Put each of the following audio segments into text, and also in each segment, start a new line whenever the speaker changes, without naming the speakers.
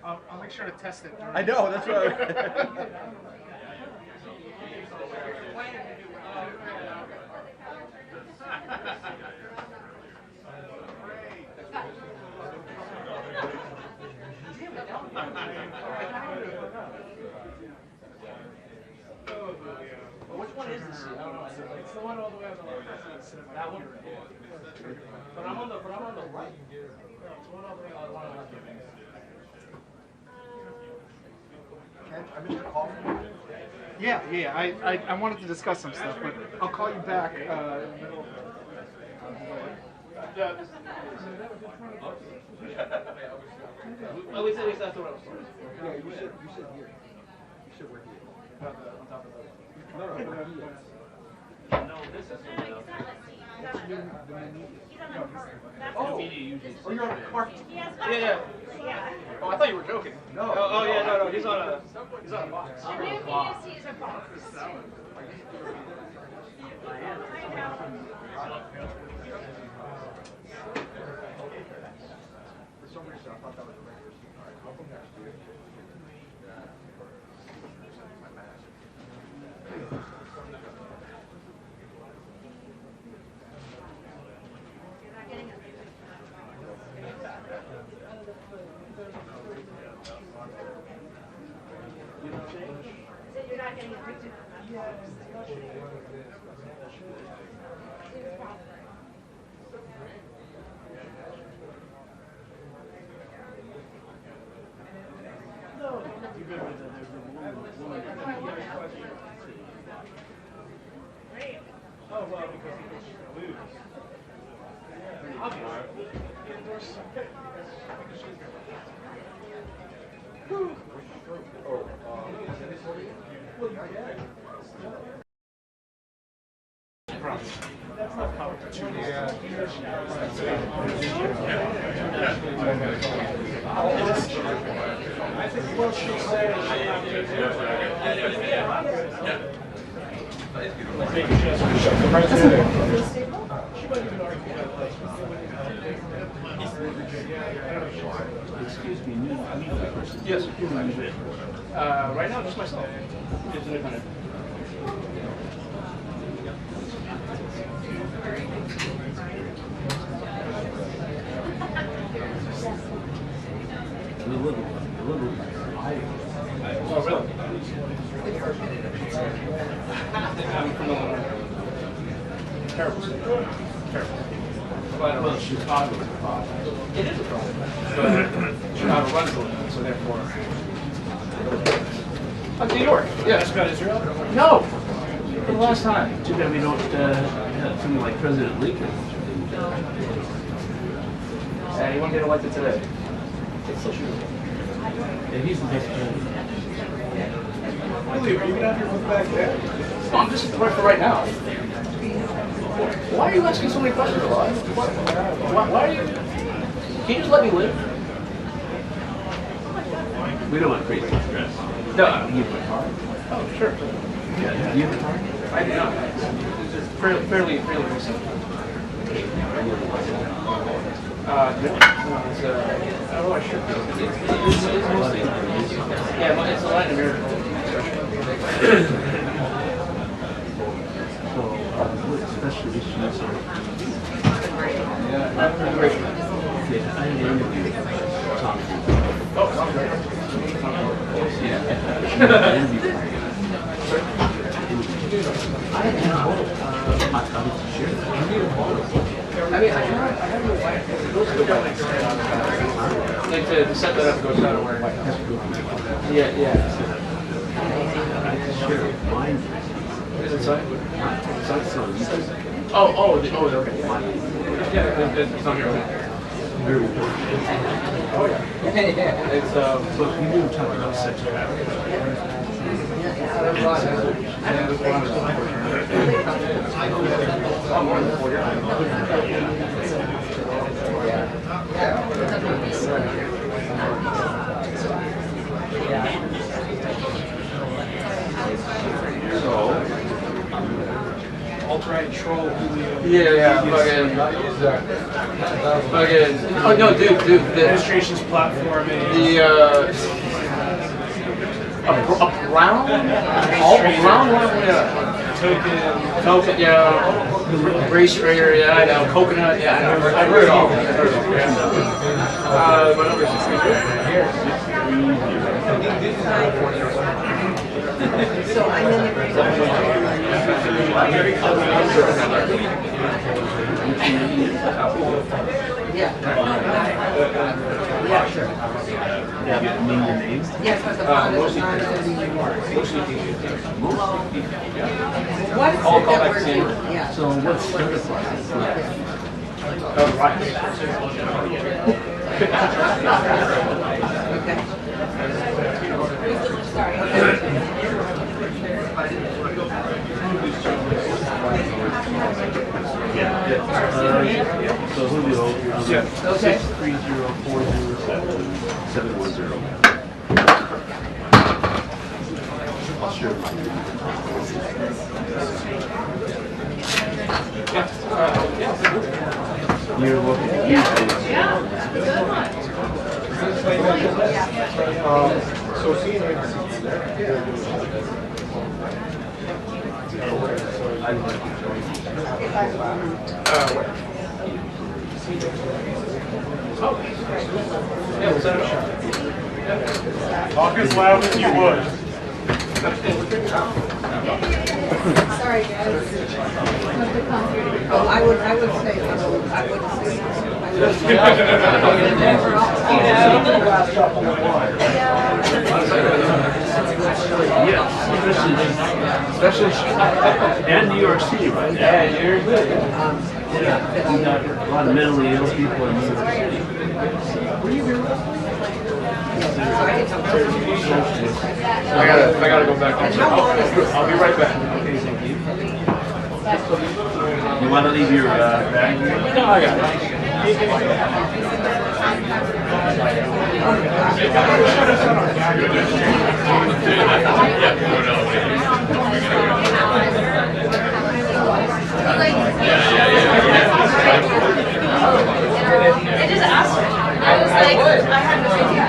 I'll make sure to test it.
I know, that's right.
Which one is the seat? I don't know. It's the one all the way on the left. That one? But I'm on the right. It's one all the way on the left.
I missed your call from you.
Yeah. I wanted to discuss some stuff, but I'll call you back.
At least that's what I was told.
Yeah, you should hear. You should work here.
On top of that.
No,
No, this is someone else.
Oh,
Media usually.
oh, you're on a car.
Yeah. Oh, I thought you were joking.
No.
Oh yeah, no. He's on a box.
The new VSC is a box.
For some reason, I thought that was a regular seat. All right, I'll come next to you. My mask.
You're not getting a picture.
Oh well, because he lose. Excuse me, yes. Right now, just myself. It's independent. Oh, really? I'm from a terrible city. Terrible. But, well, Chicago is a problem. It is a problem. But Chicago runs the league, so therefore. New York. Yeah. That's about Israel? No! For the last time. Too bad we don't have something like President Lincoln. He won't get elected today. It's so true. Yeah, he's the best president.
Really, are you gonna have your book back there?
No, I'm just for right now. Why are you asking so many questions, Rod? Why are you? Can you just let me live? We don't want crazy stress. No, you have a car. Oh, sure. Yeah, you have a car? I do not. It's fairly recent. No, it's I don't know, I should be. It's mostly, yeah, but it's a Latin American
So, what special issues are?
Yeah, great.
Yeah, I interviewed Tom.
Oh, Tom Brady.
Yeah. I was sure.
I mean, I have no plan. Like to set that up, go out of where. Yeah. Is it side? Oh, okay. Yeah, it's not here.
Very important.
Oh yeah. It's
But we were talking about sex trafficking.
I'm more than 4 years.
Alt-right troll.
Yeah, fucking. Again, oh no, dude, the
Administration's platforming.
a brown, all brown one, yeah. Token, yeah. Race trader, yeah, I know. Coconut, yeah, I heard it all. My number is 63.
So I'm in Yeah. Yeah, sure.
Name the names.
Yes, but the fund is 930. What is it that we're doing? Yeah.
So what's certified?
Okay.
So who do you owe?
Okay.
630-407-710. I'll share mine. You're looking at
So seeing it.
Talk as loud as you would.
Sorry, guys. Oh, I would say, I would say.
especially and New York City, right?
Yeah, you're good.
Yeah, a lot of mentally ill people in New York City.
I gotta go back. I'll be right back.
Okay, thank you. You want to leave your bag here?
No, I got it.
They just asked me. I was like, I had no idea.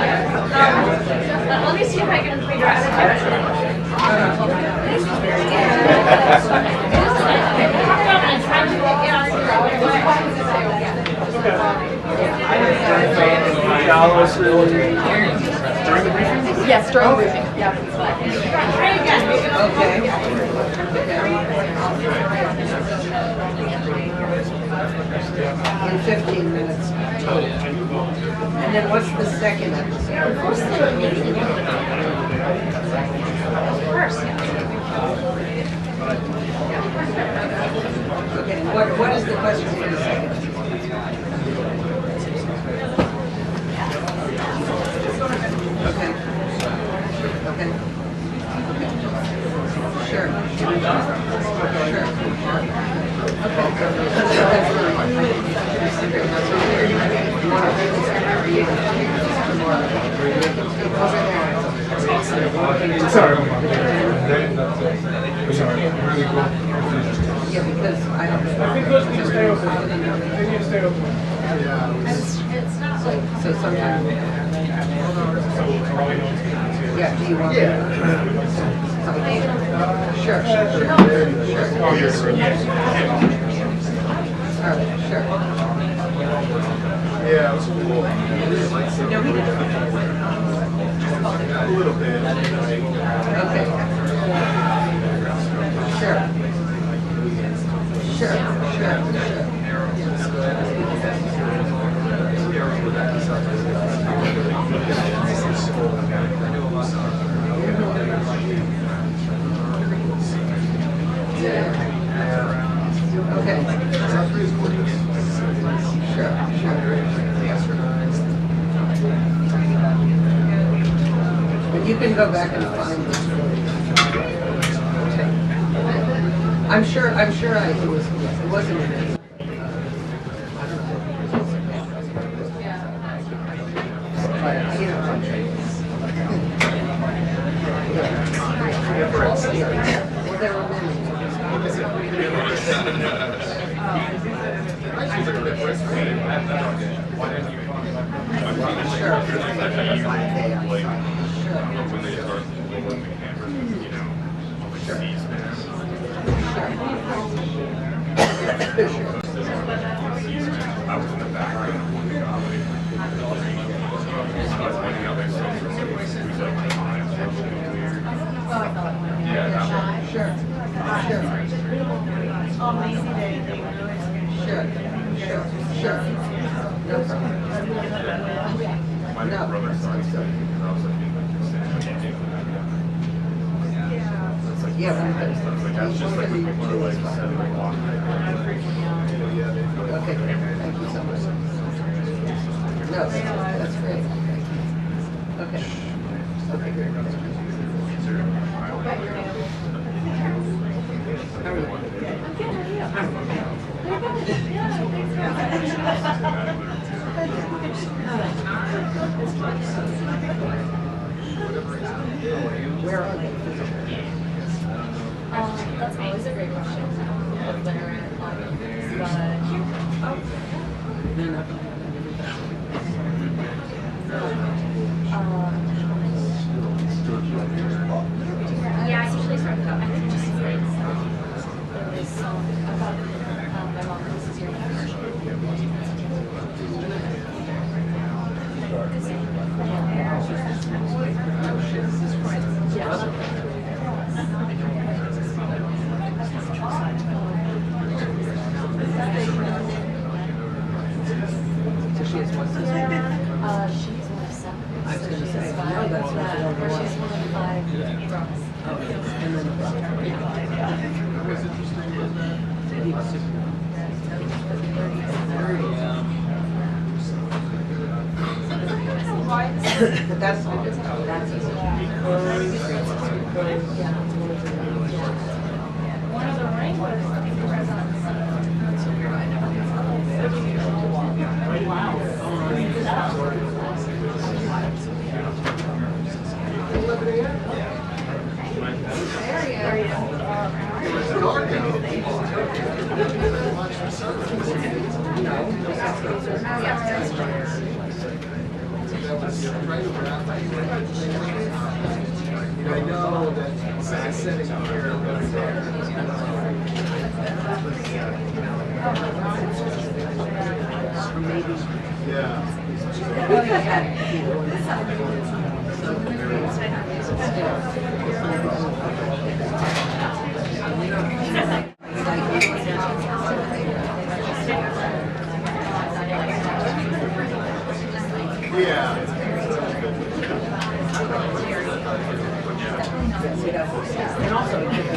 Let me see if I can figure out how to do it. I'm trying to get
During the briefing?
Yes, during the briefing. Yeah.
Try again.
Okay. In 15 minutes. And then what's the second episode?
First, yeah.
Okay, what is the question for the second? Okay. Okay. Sure.
Sorry.
Yeah, because I don't know.
I think those need to stay open. They need to stay open.
It's not like.
So sometimes, yeah, do you want? Sure.
Oh, you're
All right, sure.
Yeah, it was cool.
No, we didn't.
A little bit.
Okay. Sure. Okay. Sure. But you can go back and find this. I'm sure it wasn't. You know. Well, there were many.
My brother started studying because I was like,
Yeah,
that's just like when people are like 7 o'clock.
okay, thank you so much. No, that's great. Thank you. Okay. Okay, great. How are you? Where are they?
That's always a great question. I've been around but
They're not.
yeah, I usually start with that. I think just great. It was about my mom was here.
So she has one sister?
She's one of 7.
I was going to say, no, that's not the
Or
one.
she's one of 5 brothers.
Okay, and then the brother. He was super. But that's all. That's easy.
One of the ring was
I know that sitting here
And also, it could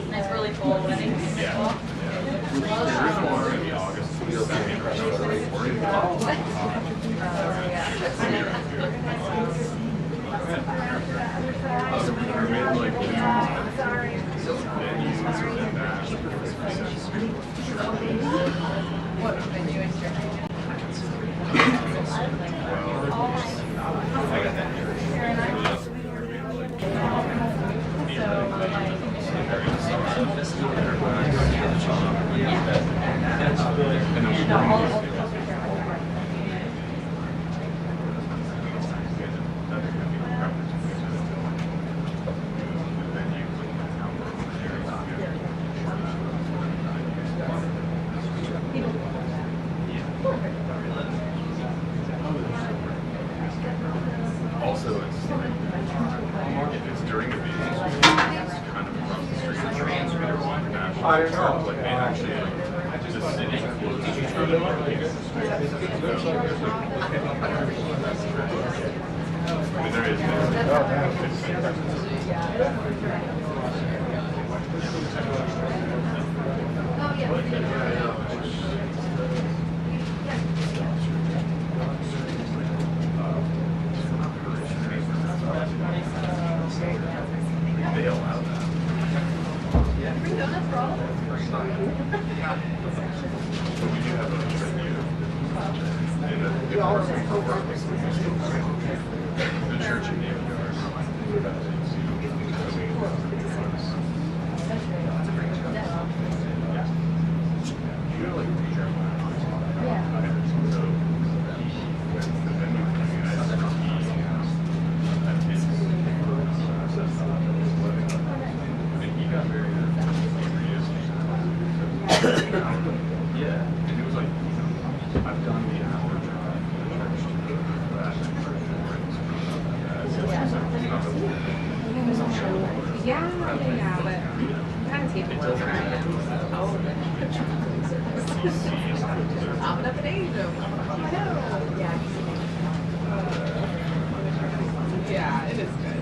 It's really cold wedding.
Also, it's if it's during the meeting, it's kind of across the street. The transmitter international.
I don't know.
Like they actually, the city floats They allow that.
Bring donuts for all of us.
But we do have a venue. And the church in New York. Yeah, and it was like, I've done the hour drive from the church to that.
Yeah, but kind of tape it till right. Popping up in Asia. Yeah, it is good.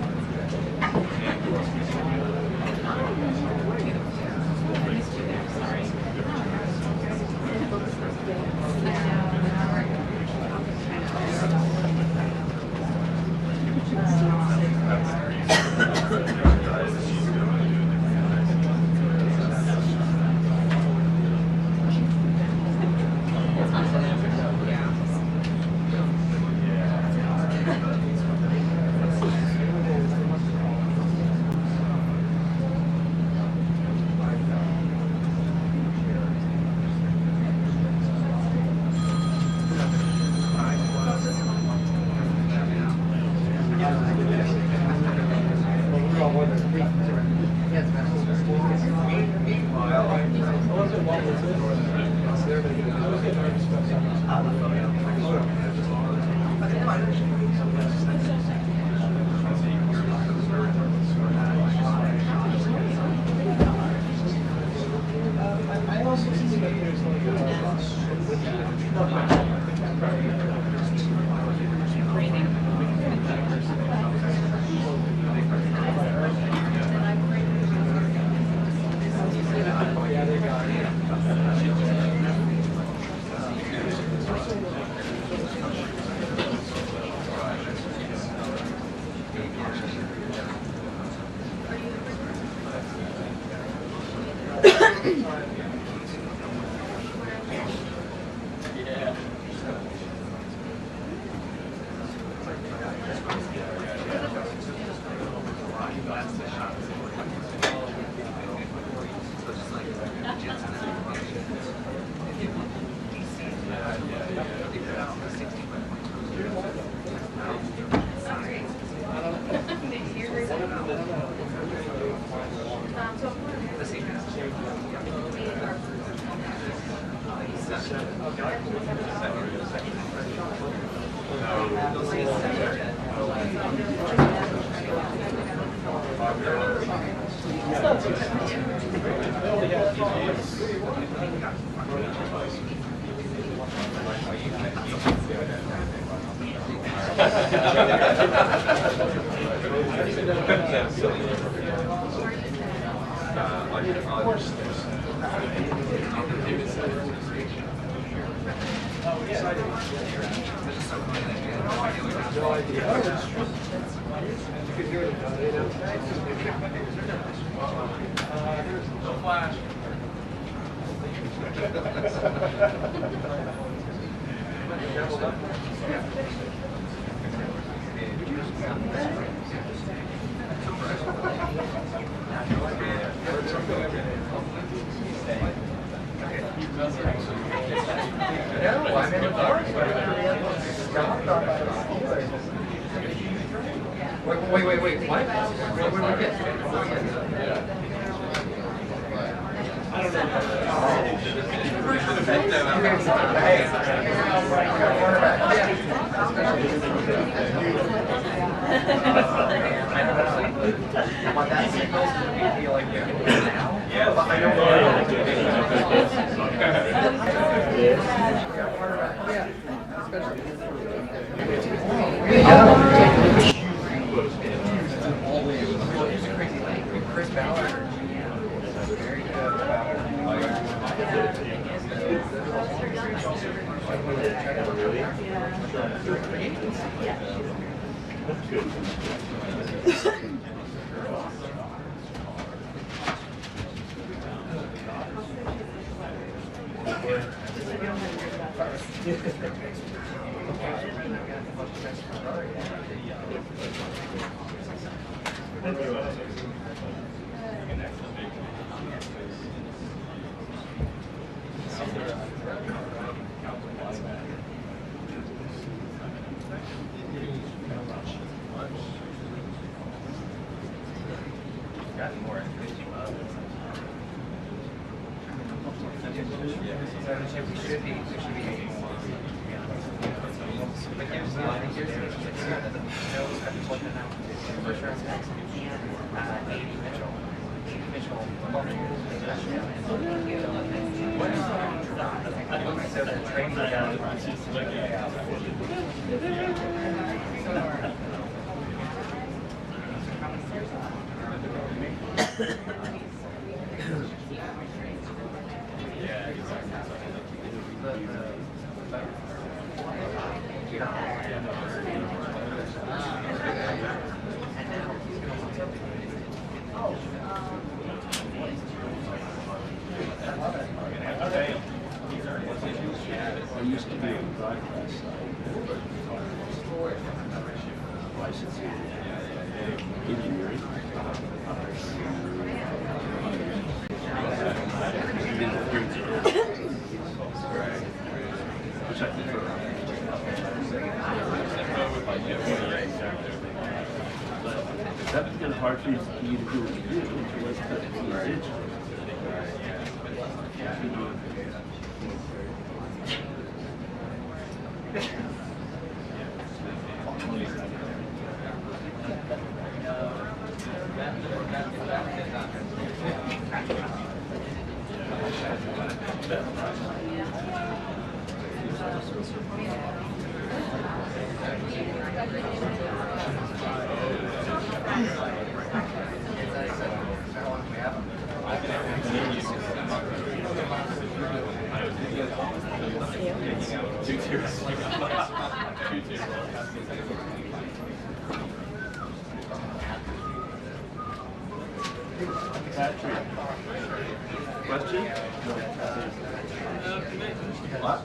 Wait, what?
I used to be on the broadcast side. Licensing, engineering. Which I prefer. But that's kind of hard for you to do what you do until it's cut to the edge. Patrick, question? What?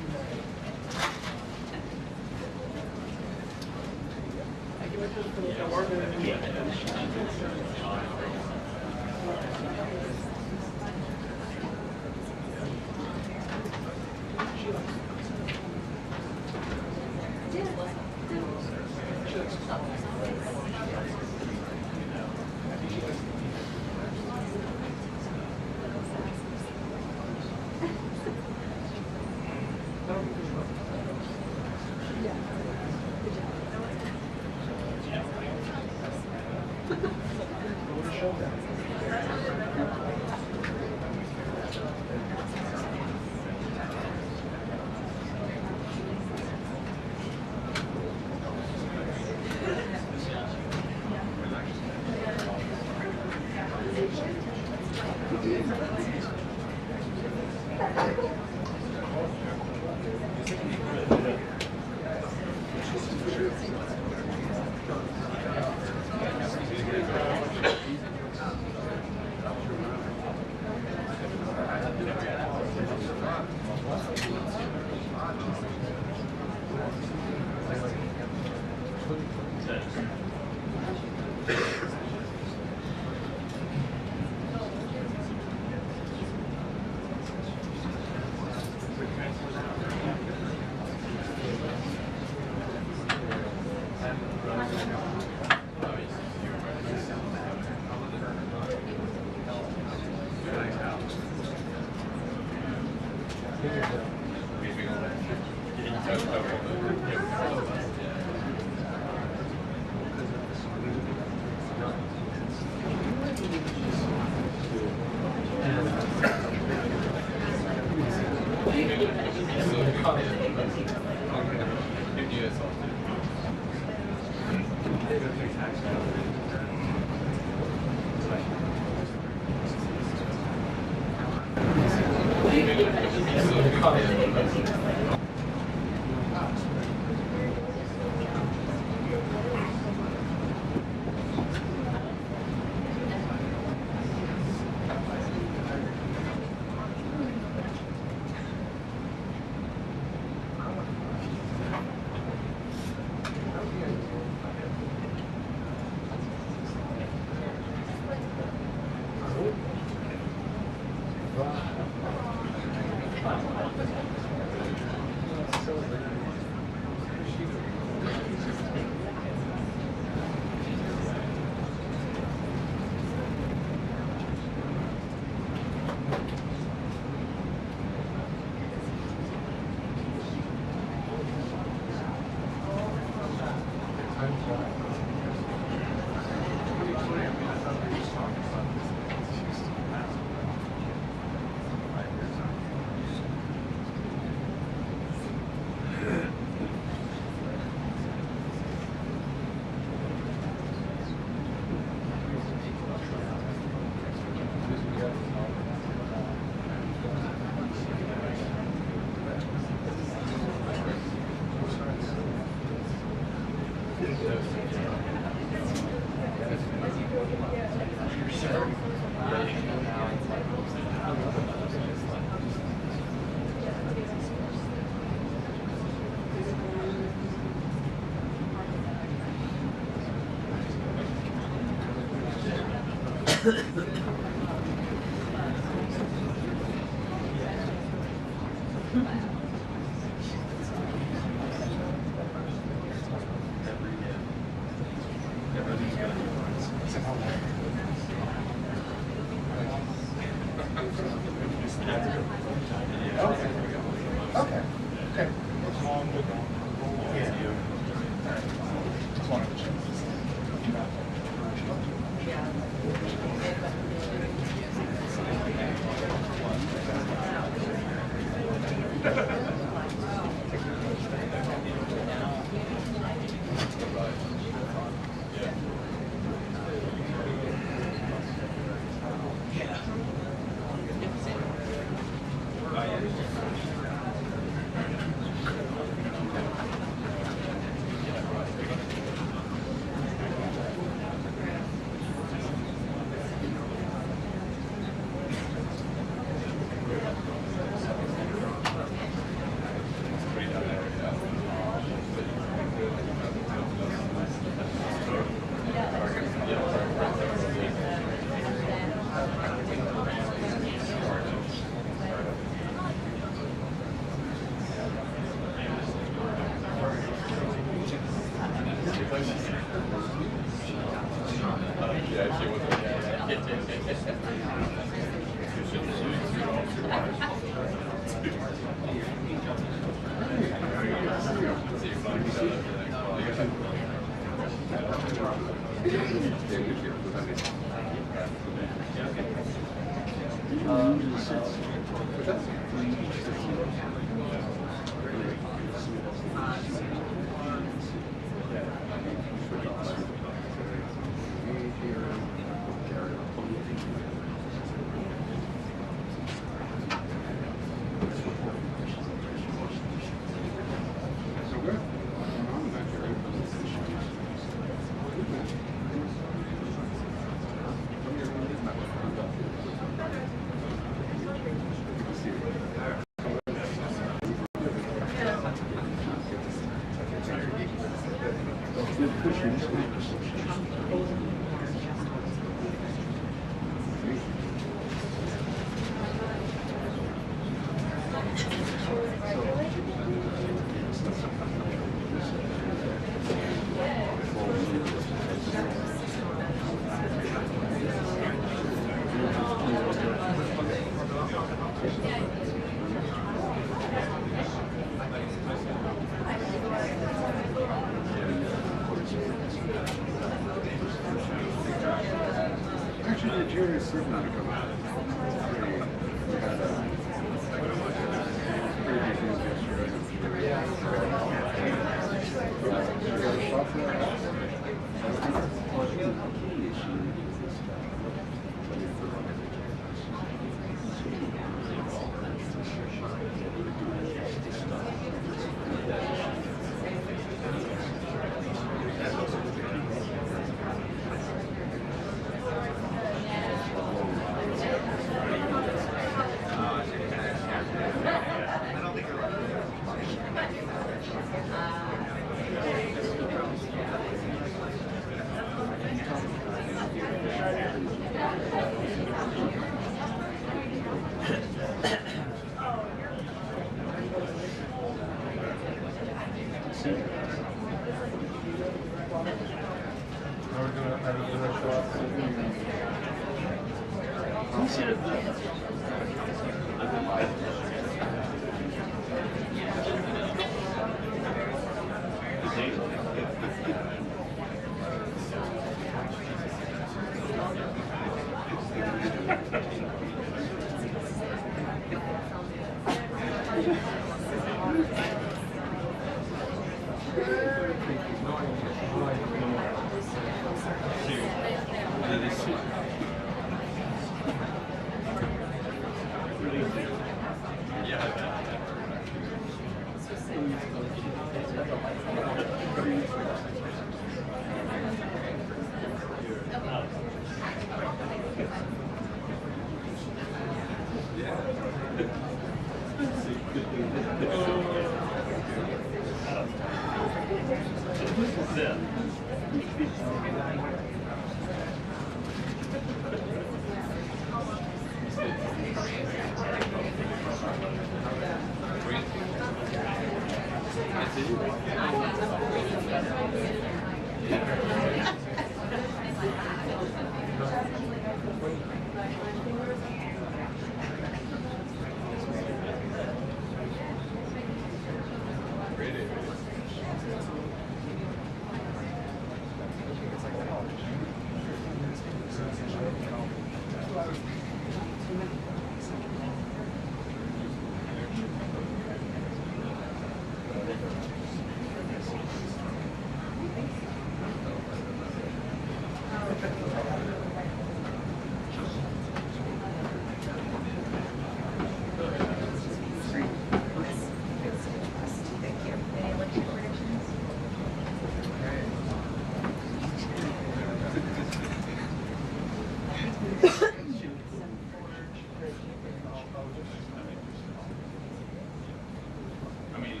I mean,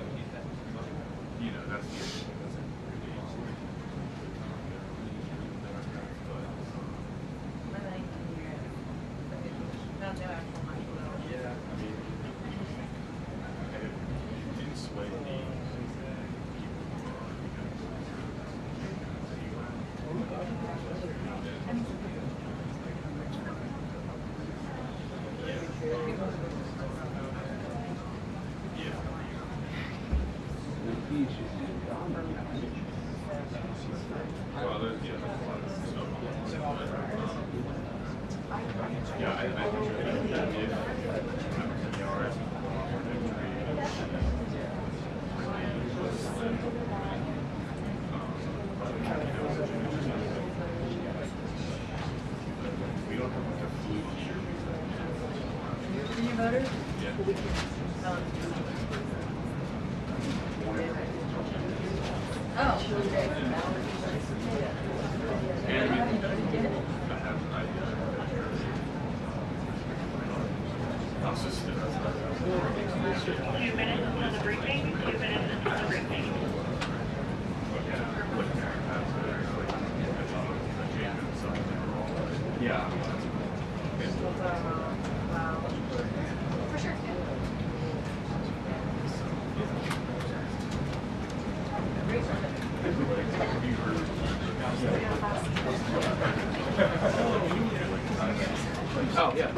you know, that's yeah, I mean, it didn't sway me. Well, there's, yeah, there's a lot of stuff on that. Yeah, I think we don't have like a flu here.
Senior voters?
Yeah.
Oh.
And I have an idea. I'll just do that.
2 minutes until the briefing. 2 minutes until the briefing.
Yeah.
For sure.
Oh, yeah.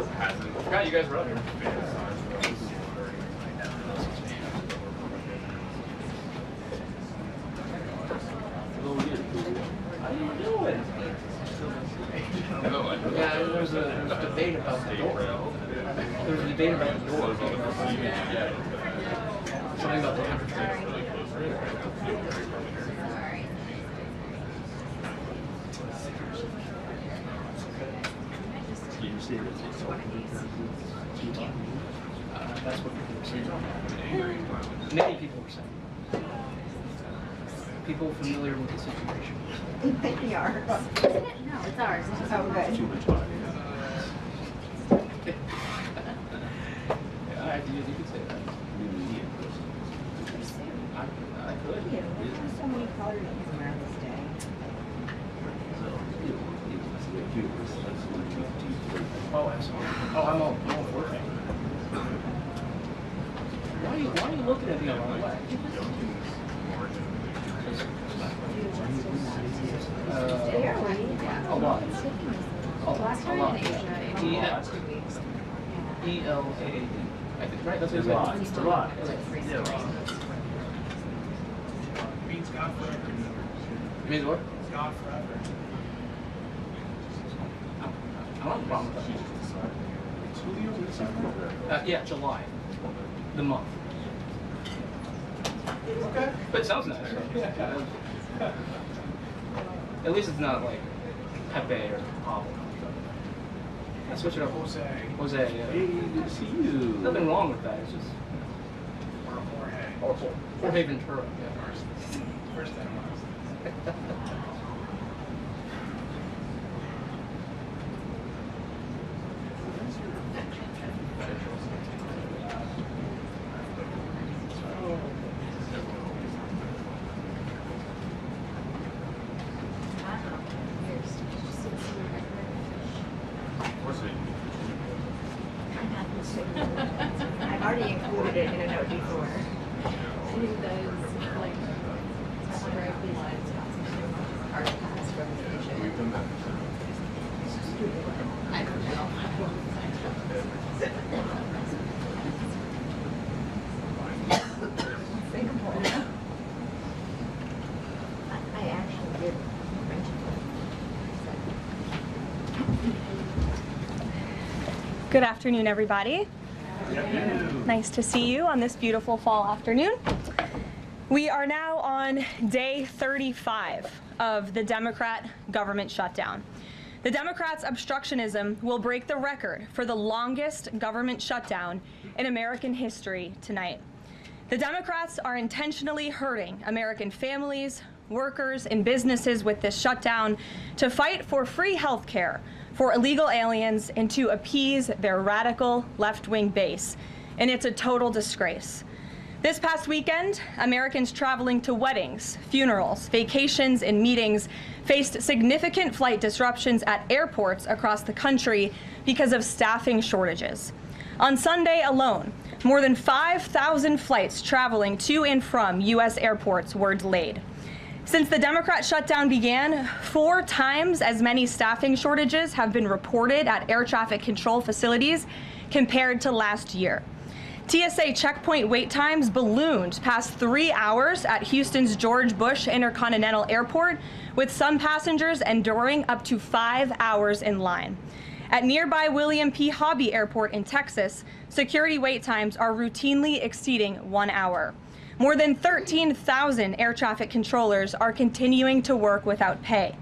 Forgot you guys were up here. Yeah, there was a debate about the door. There was a debate about the door. Something about the temperature. That's what people were saying. Many people were saying. People familiar with the situation.
They are.
No, it's ours. It's just
Okay.
Yeah, you could say that. I could.
There's so many colors around this day.
Oh, absolutely. Oh, I'm all for it. Why are you looking at me the wrong way? A lot.
last time in Asia.
E-L-A-D. I think, right? That's what it's
It's a lot.
Means God forever.
It means what?
God forever.
I don't have a problem with that. Yeah, July. The month.
Okay.
But it sounds nice. At least it's not like Pepe or Pablo. I switch it up.
Jose.
Jose, yeah.
Hey, good to see you.
Nothing wrong with that. It's just.
Or Jorge.
Or Jorge Ventura. Yeah.
First and last.
I've already included it in a note before.
We've done that.
I don't know. Singapore. I actually did mention it.
Good afternoon, everybody. Nice to see you on this beautiful fall afternoon. We are now on day 35 of the Democrat government shutdown. The Democrats' obstructionism will break the record for the longest government shutdown in American history tonight. The Democrats are intentionally hurting American families, workers, and businesses with this shutdown to fight for free health care for illegal aliens and to appease their radical left-wing base. And it's a total disgrace. This past weekend, Americans traveling to weddings, funerals, vacations, and meetings faced significant flight disruptions at airports across the country because of staffing shortages. On Sunday alone, more than 5,000 flights traveling to and from U.S. airports were delayed. Since the Democrat shutdown began, 4 times as many staffing shortages have been reported at air traffic control facilities compared to last year. TSA checkpoint wait times ballooned past 3 hours at Houston's George Bush Intercontinental Airport, with some passengers enduring up to 5 hours in line. At nearby William P. Hobby Airport in Texas, security wait times are routinely exceeding 1 hour. More than 13,000 air traffic controllers are continuing to work without pay.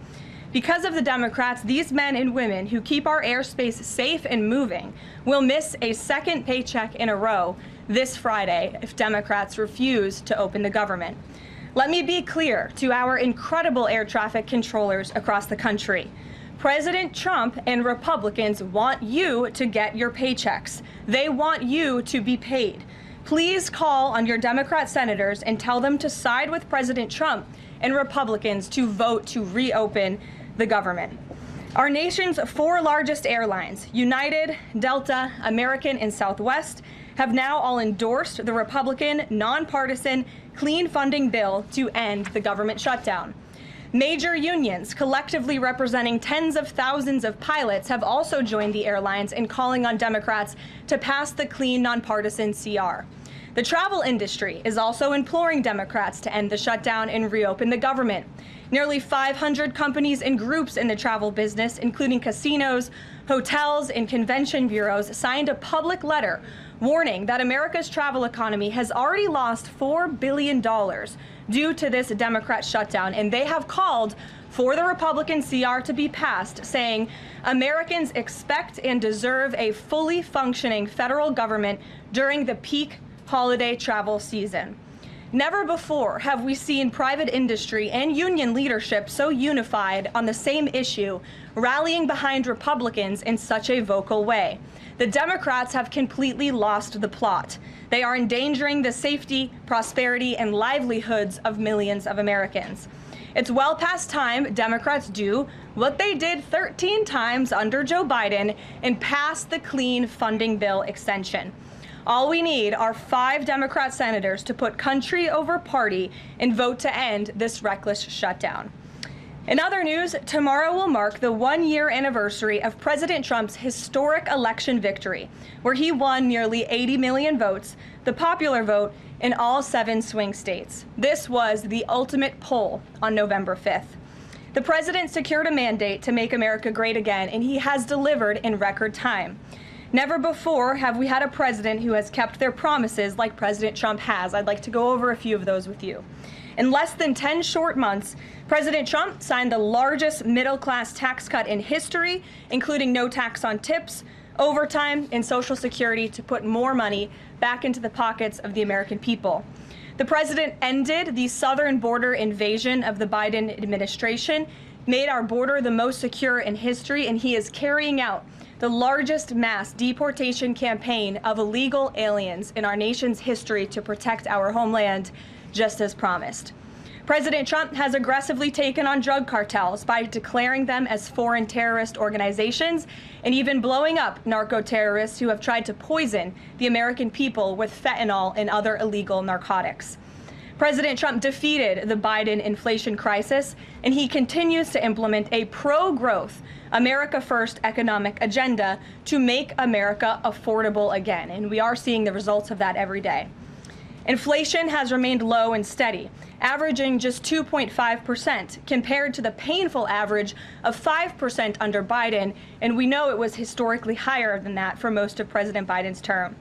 Because of the Democrats, these men and women who keep our airspace safe and moving will miss a second paycheck in a row this Friday if Democrats refuse to open the government. Let me be clear to our incredible air traffic controllers across the country. President Trump and Republicans want you to get your paychecks. They want you to be paid. Please call on your Democrat senators and tell them to side with President Trump and Republicans to vote to reopen the government. Our nation's 4 largest airlines, United, Delta, American, and Southwest, have now all endorsed the Republican, nonpartisan, clean funding bill to end the government shutdown. Major unions, collectively representing tens of thousands of pilots, have also joined the airlines in calling on Democrats to pass the clean, nonpartisan CR. The travel industry is also imploring Democrats to end the shutdown and reopen the government. Nearly 500 companies and groups in the travel business, including casinos, hotels, and convention bureaus, signed a public letter warning that America's travel economy has already lost $4 billion due to this Democrat shutdown, and they have called for the Republican CR to be passed, saying Americans expect and deserve a fully functioning federal government during the peak holiday travel season. Never before have we seen private industry and union leadership so unified on the same issue, rallying behind Republicans in such a vocal way. The Democrats have completely lost the plot. They are endangering the safety, prosperity, and livelihoods of millions of Americans. It's well past time Democrats do what they did 13 times under Joe Biden and pass the clean funding bill extension. All we need are 5 Democrat senators to put country over party and vote to end this reckless shutdown. In other news, tomorrow will mark the 1-year anniversary of President Trump's historic election victory, where he won nearly 80 million votes, the popular vote, in all 7 swing states. This was the ultimate poll on November 5th. The president secured a mandate to make America great again, and he has delivered in record time. Never before have we had a president who has kept their promises like President Trump has. I'd like to go over a few of those with you. In less than 10 short months, President Trump signed the largest middle-class tax cut in history, including no tax on tips, overtime, and Social Security to put more money back into the pockets of the American people. The president ended the southern border invasion of the Biden administration, made our border the most secure in history, and he is carrying out the largest mass deportation campaign of illegal aliens in our nation's history to protect our homeland, just as promised. President Trump has aggressively taken on drug cartels by declaring them as foreign terrorist organizations and even blowing up narco-terrorists who have tried to poison the American people with fentanyl and other illegal narcotics. President Trump defeated the Biden inflation crisis, and he continues to implement a pro-growth, America First economic agenda to make America affordable again. And we are seeing the results of that every day. Inflation has remained low and steady, averaging just 2.5% compared to the painful average of 5% under Biden, and we know it was historically higher than that for most of President Biden's term.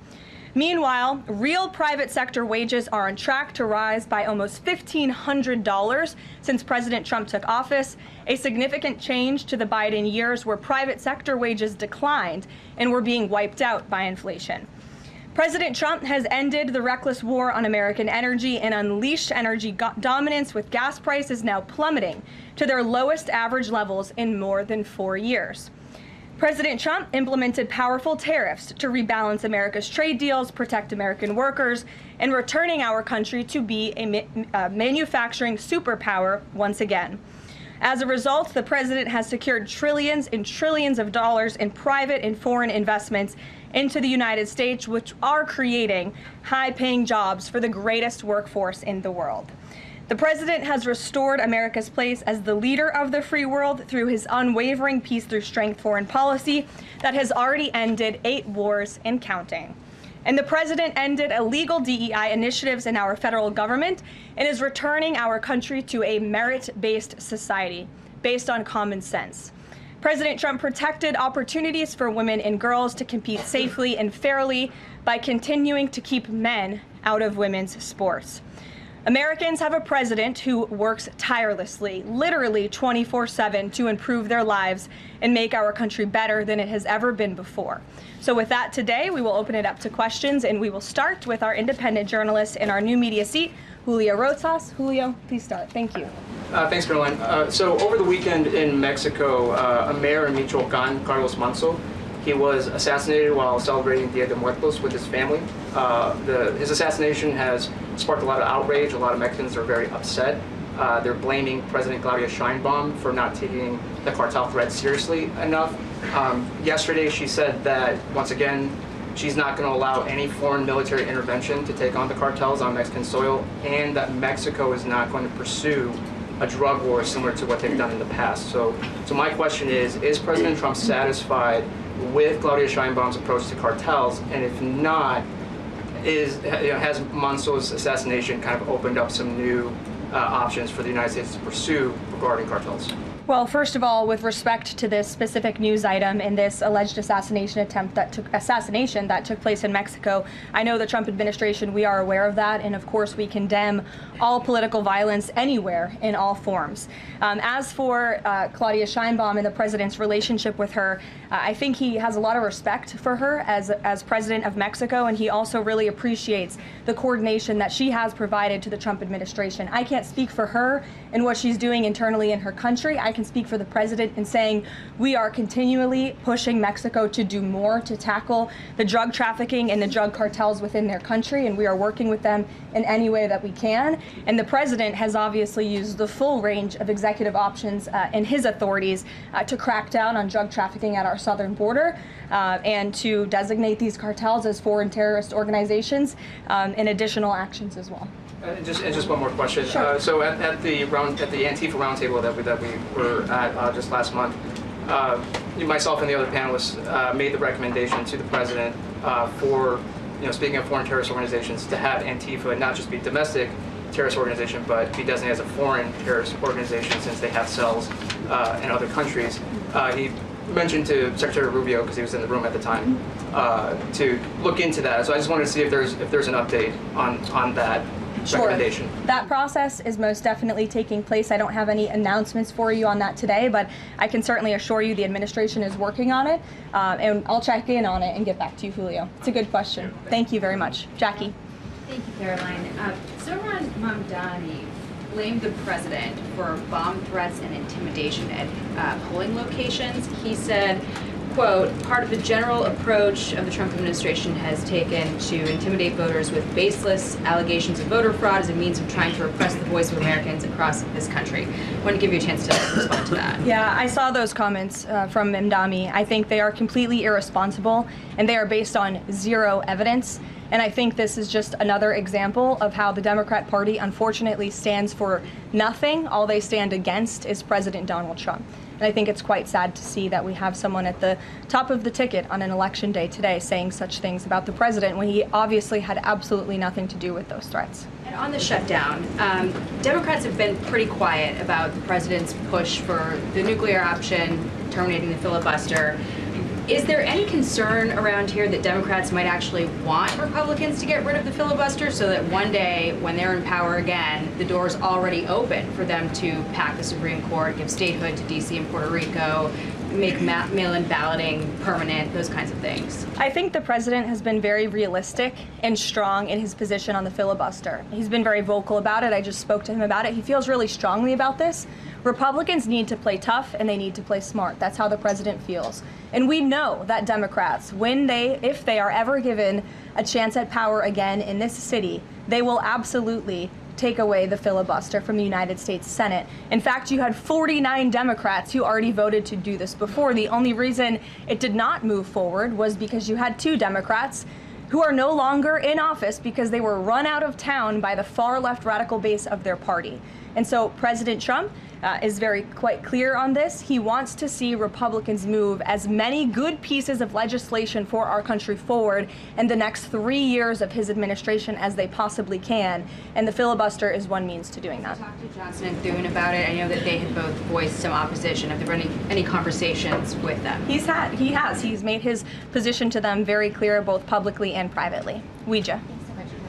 Meanwhile, real private sector wages are on track to rise by almost $1,500 since President Trump took office, a significant change to the Biden years where private sector wages declined and were being wiped out by inflation. President Trump has ended the reckless war on American energy and unleashed energy dominance, with gas prices now plummeting to their lowest average levels in more than 4 years. President Trump implemented powerful tariffs to rebalance America's trade deals, protect American workers, and returning our country to be a manufacturing superpower once again. As a result, the president has secured trillions and trillions of dollars in private and foreign investments into the United States, which are creating high-paying jobs for the greatest workforce in the world. The president has restored America's place as the leader of the free world through his unwavering peace through strength foreign policy that has already ended 8 wars and counting. And the president ended illegal DEI initiatives in our federal government and is returning our country to a merit-based society based on common sense. President Trump protected opportunities for women and girls to compete safely and fairly by continuing to keep men out of women's sports. Americans have a president who works tirelessly, literally 24/7, to improve their lives and make our country better than it has ever been before. So with that, today we will open it up to questions, and we will start with our independent journalist in our new media seat, Julio Rotas. Julio, please start. Thank you.
Thanks, Caroline. So over the weekend in Mexico, a mayor in Michoacan, Carlos Manso, he was assassinated while celebrating Dia de Muertos with his family. His assassination has sparked a lot of outrage. A lot of Mexicans are very upset. They're blaming President Claudia Sheinbaum for not taking the cartel threat seriously enough. Yesterday, she said that, once again, she's not going to allow any foreign military intervention to take on the cartels on Mexican soil, and that Mexico is not going to pursue a drug war similar to what they've done in the past. So my question is President Trump satisfied with Claudia Sheinbaum's approach to cartels? And if not, has Manso's assassination kind of opened up some new options for the United States to pursue regarding cartels?
Well, first of all, with respect to this specific news item and this alleged assassination that took place in Mexico, I know the Trump administration, we are aware of that, and of course we condemn all political violence anywhere in all forms. As for Claudia Sheinbaum and the president's relationship with her, I think he has a lot of respect for her as president of Mexico, and he also really appreciates the coordination that she has provided to the Trump administration. I can't speak for her and what she's doing internally in her country. I can speak for the president in saying we are continually pushing Mexico to do more to tackle the drug trafficking and the drug cartels within their country, and we are working with them in any way that we can. And the president has obviously used the full range of executive options in his authorities to crack down on drug trafficking at our southern border and to designate these cartels as foreign terrorist organizations and additional actions as well.
Just one more question.
Sure.
So at the Antifa roundtable that we were at just last month, myself and the other panelists made the recommendation to the president for, speaking of foreign terrorist organizations, to have Antifa not just be domestic terrorist organization, but be designated as a foreign terrorist organization since they have cells in other countries. He mentioned to Secretary Rubio, because he was in the room at the time, to look into that. So I just wanted to see if there's an update on that.
Sure. That process is most definitely taking place. I don't have any announcements for you on that today, but I can certainly assure you the administration is working on it, and I'll check in on it and get back to you, Julio. It's a good question. Thank you very much. Jackie.
Thank you, Caroline. Zohran Mamdani blamed the president for bomb threats and intimidation at polling locations. He said, quote, part of the general approach of the Trump administration has taken to intimidate voters with baseless allegations of voter fraud as a means of trying to repress the voice of Americans across this country. I want to give you a chance to respond to that.
Yeah, I saw those comments from Mamdani. I think they are completely irresponsible, and they are based on zero evidence. And I think this is just another example of how the Democrat Party unfortunately stands for nothing. All they stand against is President Donald Trump. And I think it's quite sad to see that we have someone at the top of the ticket on an election day today saying such things about the president when he obviously had absolutely nothing to do with those threats.
And on the shutdown, Democrats have been pretty quiet about the president's push for the nuclear option, terminating the filibuster. Is there any concern around here that Democrats might actually want Republicans to get rid of the filibuster so that one day, when they're in power again, the door's already open for them to pack the Supreme Court, give statehood to D.C. and Puerto Rico, make mail-in balloting permanent, those kinds of things?
I think the president has been very realistic and strong in his position on the filibuster. He's been very vocal about it. I just spoke to him about it. He feels really strongly about this. Republicans need to play tough and they need to play smart. That's how the president feels. And we know that Democrats, if they are ever given a chance at power again in this city, they will absolutely take away the filibuster from the United States Senate. In fact, you had 49 Democrats who already voted to do this before. The only reason it did not move forward was because you had 2 Democrats who are no longer in office because they were run out of town by the far left radical base of their party. And so President Trump is quite clear on this. He wants to see Republicans move as many good pieces of legislation for our country forward in the next 3 years of his administration as they possibly can. And the filibuster is one means to doing that.
You talked to Johnson and Thune about it. I know that they had both voiced some opposition. Have there been any conversations with them?
He has. He's made his position to them very clear, both publicly and privately. Ouija.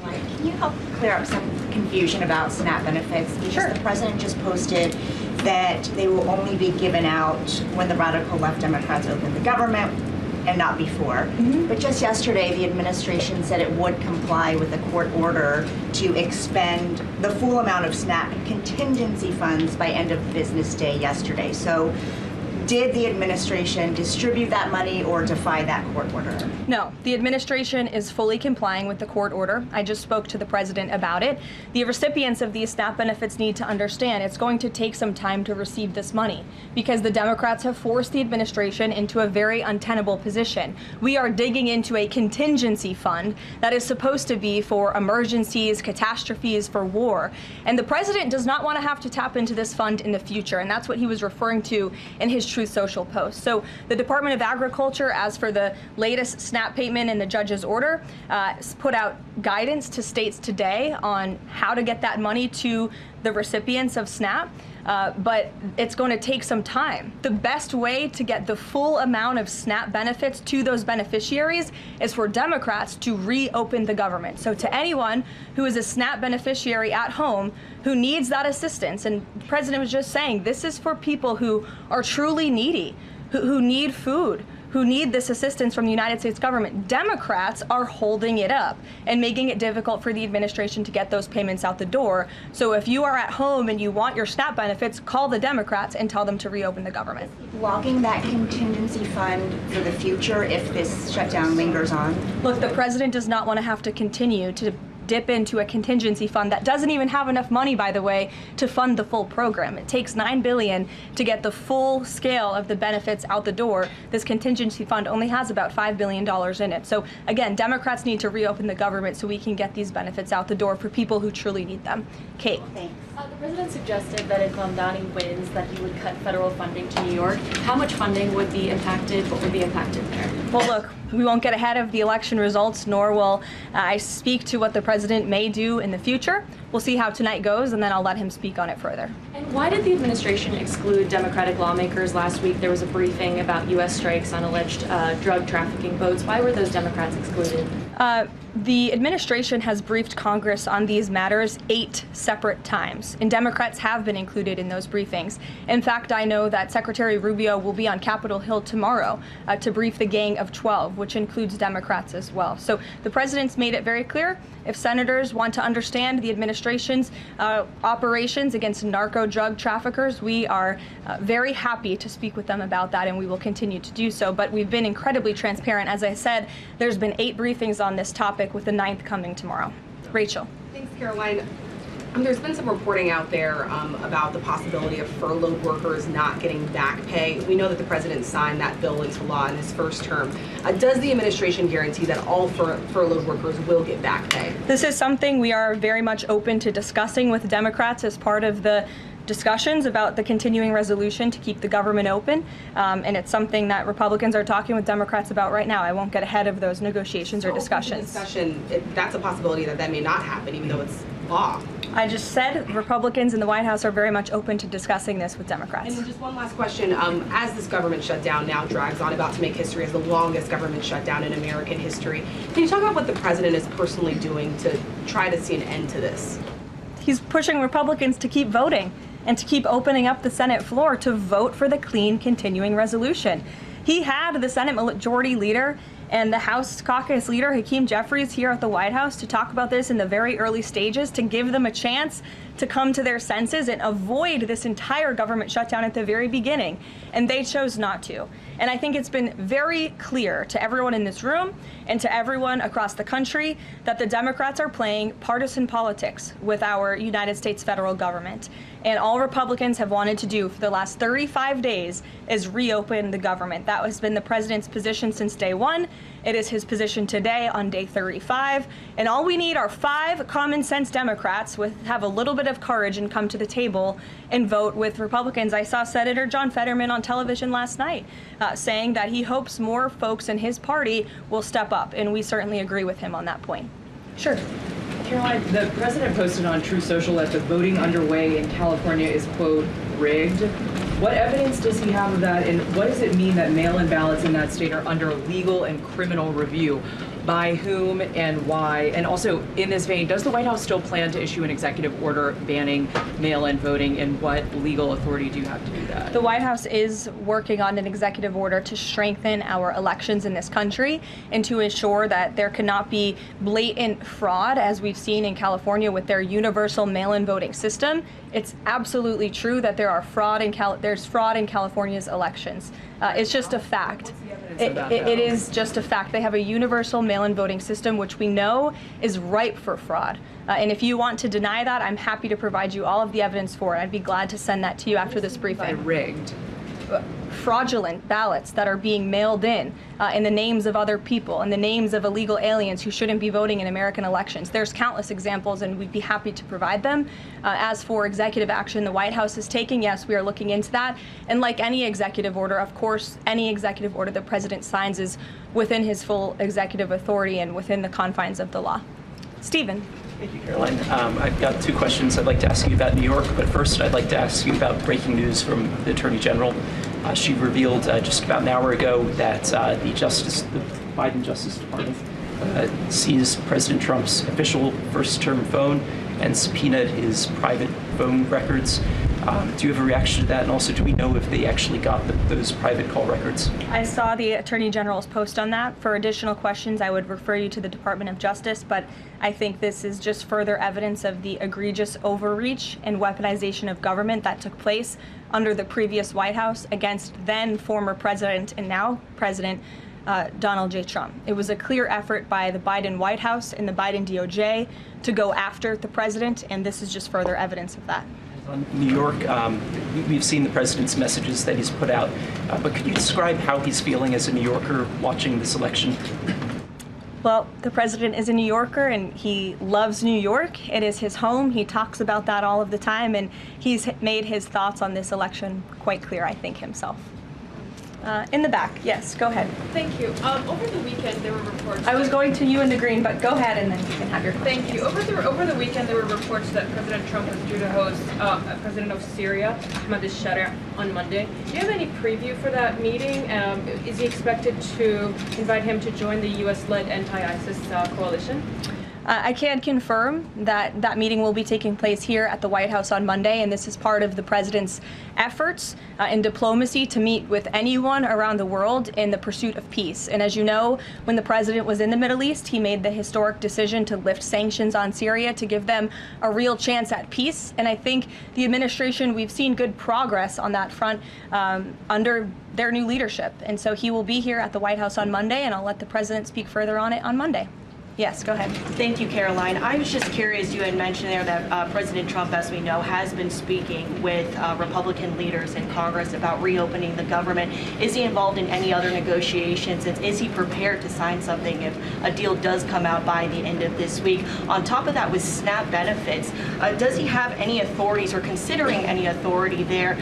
Can you help clear up some confusion about SNAP benefits? Because
Sure.
The president just posted that they will only be given out when the radical left Democrats open the government and not before. But just yesterday, the administration said it would comply with a court order to expend the full amount of SNAP contingency funds by end of business day yesterday. So did the administration distribute that money or defy that court order?
No, the administration is fully complying with the court order. I just spoke to the president about it. The recipients of these SNAP benefits need to understand it's going to take some time to receive this money because the Democrats have forced the administration into a very untenable position. We are digging into a contingency fund that is supposed to be for emergencies, catastrophes, for war. And the president does not want to have to tap into this fund in the future, and that's what he was referring to in his Truth Social post. So the Department of Agriculture, as for the latest SNAP payment in the judge's order, put out guidance to states today on how to get that money to the recipients of SNAP. But it's going to take some time. The best way to get the full amount of SNAP benefits to those beneficiaries is for Democrats to reopen the government. So to anyone who is a SNAP beneficiary at home who needs that assistance, and the president was just saying, this is for people who are truly needy, who need food, who need this assistance from the United States government. Democrats are holding it up and making it difficult for the administration to get those payments out the door. So if you are at home and you want your SNAP benefits, call the Democrats and tell them to reopen the government.
Blocking that contingency fund for the future if this shutdown lingers on?
Look, the president does not want to have to continue to dip into a contingency fund that doesn't even have enough money, by the way, to fund the full program. It takes $9 billion to get the full scale of the benefits out the door. This contingency fund only has about $5 billion in it. So again, Democrats need to reopen the government so we can get these benefits out the door for people who truly need them. Kate.
Thanks.
The president suggested that if Mamdani wins, that he would cut federal funding to New York. How much funding would be impacted? What would be impacted there?
Well, look, we won't get ahead of the election results, nor will I speak to what the president may do in the future. We'll see how tonight goes, and then I'll let him speak on it further.
And why did the administration exclude Democratic lawmakers last week? There was a briefing about U.S. strikes on alleged drug trafficking boats. Why were those Democrats excluded?
The administration has briefed Congress on these matters 8 separate times, and Democrats have been included in those briefings. In fact, I know that Secretary Rubio will be on Capitol Hill tomorrow to brief the Gang of 12, which includes Democrats as well. So the president's made it very clear, if senators want to understand the administration's operations against narco drug traffickers, we are very happy to speak with them about that, and we will continue to do so. But we've been incredibly transparent. As I said, there's been 8 briefings on this topic, with the 9th coming tomorrow. Rachel.
Thanks, Caroline. There's been some reporting out there about the possibility of furloughed workers not getting back pay. We know that the president signed that bill into law in his first term. Does the administration guarantee that all furloughed workers will get back pay?
This is something we are very much open to discussing with Democrats as part of the discussions about the continuing resolution to keep the government open, and it's something that Republicans are talking with Democrats about right now. I won't get ahead of those negotiations or discussions.
That's a possibility that may not happen, even though it's law.
I just said Republicans in the White House are very much open to discussing this with Democrats.
And just one last question. As this government shutdown now drags on, about to make history as the longest government shutdown in American history, can you talk about what the president is personally doing to try to see an end to this?
He's pushing Republicans to keep voting and to keep opening up the Senate floor to vote for the clean continuing resolution. He had the Senate Majority Leader and the House Caucus Leader, Hakeem Jeffries, here at the White House to talk about this in the very early stages, to give them a chance to come to their senses and avoid this entire government shutdown at the very beginning. And they chose not to. And I think it's been very clear to everyone in this room and to everyone across the country that the Democrats are playing partisan politics with our United States federal government. And all Republicans have wanted to do for the last 35 days is reopen the government. That has been the president's position since day one. It is his position today on day 35. And all we need are 5 common sense Democrats with have a little bit of courage and come to the table and vote with Republicans. I saw Senator John Fetterman on television last night saying that he hopes more folks in his party will step up. And we certainly agree with him on that point. Sure.
Caroline, the president posted on True Social that the voting underway in California is, quote, rigged. What evidence does he have of that, and what does it mean that mail-in ballots in that state are under legal and criminal review? By whom and why? And also, in this vein, does the White House still plan to issue an executive order banning mail-in voting, and what legal authority do you have to do that?
The White House is working on an executive order to strengthen our elections in this country and to ensure that there cannot be blatant fraud, as we've seen in California with their universal mail-in voting system. It's absolutely true that there's fraud in California's elections. It's just a fact. It is just a fact. They have a universal mail-in voting system, which we know is ripe for fraud. And if you want to deny that, I'm happy to provide you all of the evidence for it. I'd be glad to send that to you after this briefing.
Rigged.
Fraudulent ballots that are being mailed in the names of other people, in the names of illegal aliens who shouldn't be voting in American elections. There's countless examples, and we'd be happy to provide them. As for executive action the White House is taking, yes, we are looking into that. And like any executive order, of course, any executive order the president signs is within his full executive authority and within the confines of the law. Stephen.
Thank you, Caroline. I've got 2 questions I'd like to ask you about New York, but first I'd like to ask you about breaking news from the Attorney General. She revealed just about an hour ago that the Biden Justice Department seized President Trump's official first-term phone and subpoenaed his private phone records. Do you have a reaction to that? And also, do we know if they actually got those private call records?
I saw the Attorney General's post on that. For additional questions, I would refer you to the Department of Justice, but I think this is just further evidence of the egregious overreach and weaponization of government that took place under the previous White House against then former President and now President Donald J. Trump. It was a clear effort by the Biden White House and the Biden DOJ to go after the president, and this is just further evidence of that.
On New York, we've seen the president's messages that he's put out, but could you describe how he's feeling as a New Yorker watching this election?
Well, the president is a New Yorker and he loves New York. It is his home. He talks about that all of the time, and he's made his thoughts on this election quite clear, I think, himself. In the back, yes, go ahead.
Thank you. Over the weekend, there were reports.
I was going to you in the green, but go ahead and then you can have your question.
Thank you. Over the weekend, there were reports that President Trump is due to host President of Syria, Ahmad al-Sharia, on Monday. Do you have any preview for that meeting? Is he expected to invite him to join the U.S.-led anti-ISIS coalition?
I can confirm that that meeting will be taking place here at the White House on Monday, and this is part of the president's efforts in diplomacy to meet with anyone around the world in the pursuit of peace. And as you know, when the president was in the Middle East, he made the historic decision to lift sanctions on Syria to give them a real chance at peace. And I think the administration, we've seen good progress on that front under their new leadership. And so he will be here at the White House on Monday, and I'll let the president speak further on it on Monday. Yes, go ahead.
Thank you, Caroline. I was just curious, you had mentioned there that President Trump, as we know, has been speaking with Republican leaders in Congress about reopening the government. Is he involved in any other negotiations? And is he prepared to sign something if a deal does come out by the end of this week? On top of that, with SNAP benefits, does he have any authorities or considering any authority there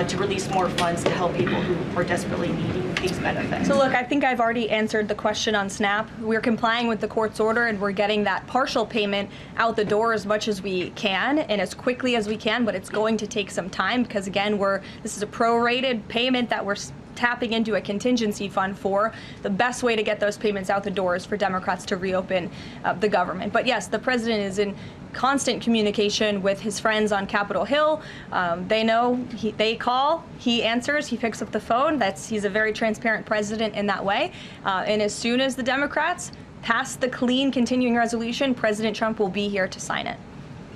to release more funds to help people who are desperately needing these benefits?
So look, I think I've already answered the question on SNAP. We're complying with the court's order, and we're getting that partial payment out the door as much as we can and as quickly as we can, but it's going to take some time because, again, this is a prorated payment that we're tapping into a contingency fund for. The best way to get those payments out the door is for Democrats to reopen the government. But yes, the president is in constant communication with his friends on Capitol Hill. They know, they call, he answers, he picks up the phone. He's a very transparent president in that way. And as soon as the Democrats pass the clean continuing resolution, President Trump will be here to sign it.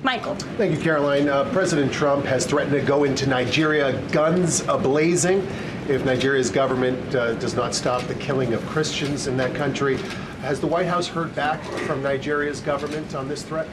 Michael.
Thank you, Caroline. President Trump has threatened to go into Nigeria guns a-blazing if Nigeria's government does not stop the killing of Christians in that country. Has the White House heard back from Nigeria's government on this threat?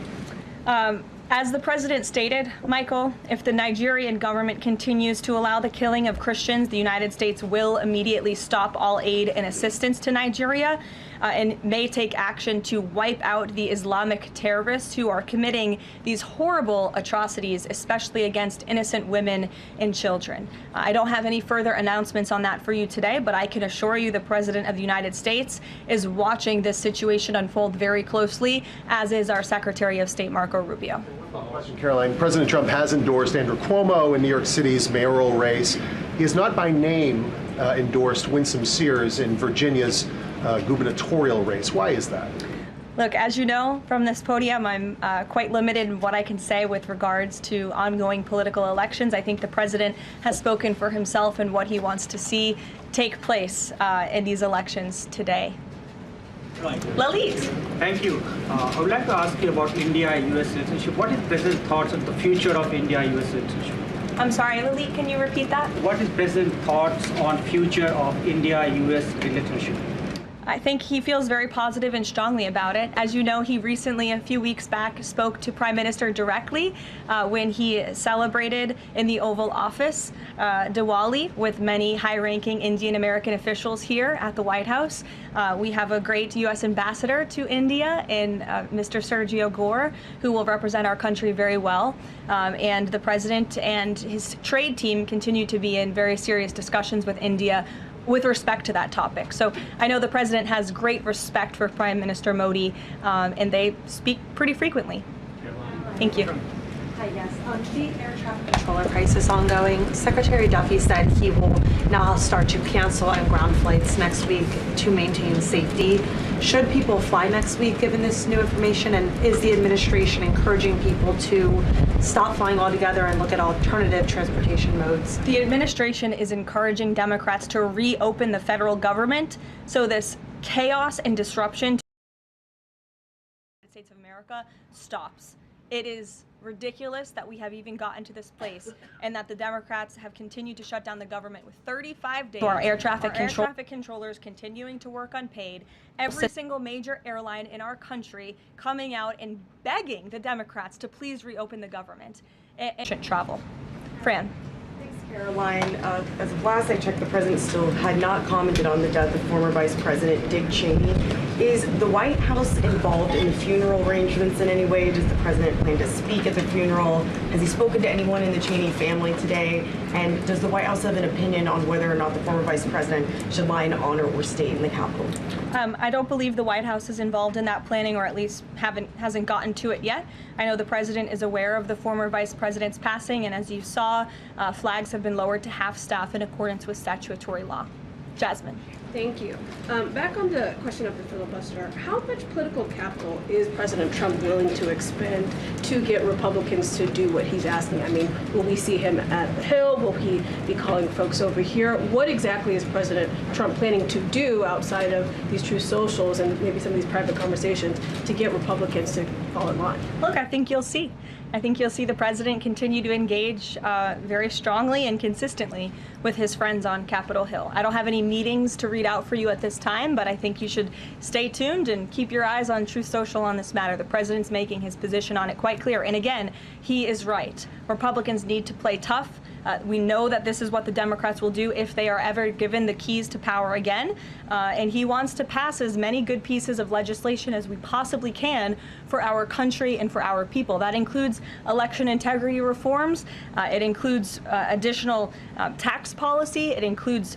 As the president stated, Michael, if the Nigerian government continues to allow the killing of Christians, the United States will immediately stop all aid and assistance to Nigeria and may take action to wipe out the Islamic terrorists who are committing these horrible atrocities, especially against innocent women and children. I don't have any further announcements on that for you today, but I can assure you the President of the United States is watching this situation unfold very closely, as is our Secretary of State, Marco Rubio.
Caroline, President Trump has endorsed Andrew Cuomo in New York City's mayoral race. He has not by name endorsed Winsome Sears in Virginia's gubernatorial race. Why is that?
Look, as you know from this podium, I'm quite limited in what I can say with regards to ongoing political elections. I think the president has spoken for himself and what he wants to see take place in these elections today. Lalit.
Thank you. I would like to ask you about India-US relationship. What is President's thoughts on the future of India-US relationship?
I'm sorry, Lalit, can you repeat that?
What is President's thoughts on future of India-US relationship?
I think he feels very positive and strongly about it. As you know, he recently, a few weeks back, spoke to Prime Minister directly when he celebrated in the Oval Office Diwali with many high-ranking Indian American officials here at the White House. We have a great U.S. ambassador to India in Mr. Sergio Gore, who will represent our country very well. And the president and his trade team continue to be in very serious discussions with India with respect to that topic. So I know the president has great respect for Prime Minister Modi, and they speak pretty frequently. Thank you.
Hi, yes. The air traffic controller crisis ongoing. Secretary Duffy said he will now start to cancel and ground flights next week to maintain safety. Should people fly next week given this new information? And is the administration encouraging people to stop flying altogether and look at alternative transportation modes?
The administration is encouraging Democrats to reopen the federal government so this chaos and disruption to the United States of America stops. It is ridiculous that we have even gotten to this place and that the Democrats have continued to shut down the government with 35 days. So our air traffic controllers continuing to work unpaid. Every single major airline in our country coming out and begging the Democrats to please reopen the government and travel. Fran.
Thanks,
Caroline, as of last I checked, the president still had not commented on the death of former Vice President Dick Cheney. Is the White House involved in the funeral arrangements in any way? Does the president plan to speak at the funeral? Has he spoken to anyone in the Cheney family today? And does the White House have an opinion on whether or not the former vice president should lie in honor or state in the Capitol?
I don't believe the White House is involved in that planning, or at least hasn't gotten to it yet. I know the president is aware of the former vice president's passing, and as you saw, flags have been lowered to half staff in accordance with statutory law. Jasmine.
Thank you. Back on the question of the filibuster, how much political capital is President Trump willing to expend to get Republicans to do what he's asking? I mean, will we see him at the Hill? Will he be calling folks over here? What exactly is President Trump planning to do outside of these true socials and maybe some of these private conversations to get Republicans to fall in line?
Look, I think you'll see. I think you'll see the president continue to engage very strongly and consistently with his friends on Capitol Hill. I don't have any meetings to read out for you at this time, but I think you should stay tuned and keep your eyes on Truth Social on this matter. The president's making his position on it quite clear. And again, he is right. Republicans need to play tough. We know that this is what the Democrats will do if they are ever given the keys to power again. And he wants to pass as many good pieces of legislation as we possibly can for our country and for our people. That includes election integrity reforms. It includes additional tax policy. It includes,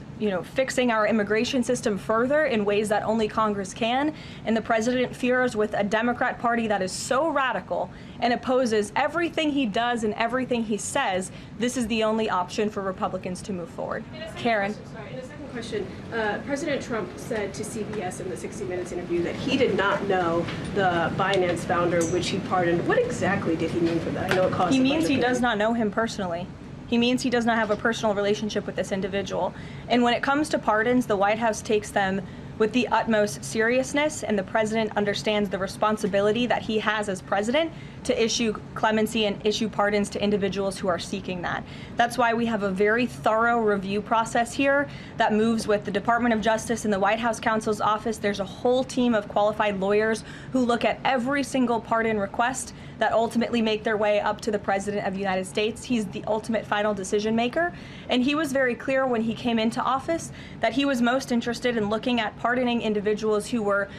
fixing our immigration system further in ways that only Congress can. And the president fears with a Democrat Party that is so radical and opposes everything he does and everything he says, this is the only option for Republicans to move forward. Karen.
In a second question, President Trump said to CBS in the 60 Minutes interview that he did not know the Binance founder, which he pardoned. What exactly did he mean for that? I know it caused.
He means he does not know him personally. He means he does not have a personal relationship with this individual. And when it comes to pardons, the White House takes them with the utmost seriousness, and the president understands the responsibility that he has as president to issue clemency and issue pardons to individuals who are seeking that. That's why we have a very thorough review process here that moves with the Department of Justice and the White House counsel's office. There's a whole team of qualified lawyers who look at every single pardon request that ultimately make their way up to the President of the United States. He's the ultimate final decision maker. And he was very clear when he came into office that he was most interested in looking at pardoning individuals who were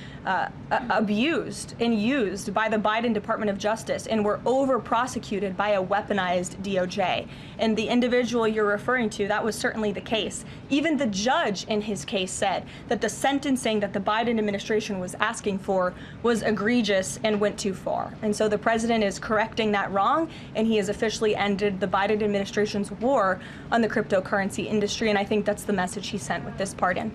abused and used by the Biden Department of Justice and were over-prosecuted by a weaponized DOJ. And the individual you're referring to, that was certainly the case. Even the judge in his case said that the sentencing that the Biden administration was asking for was egregious and went too far. And so the president is correcting that wrong, and he has officially ended the Biden administration's war on the cryptocurrency industry, and I think that's the message he sent with this pardon.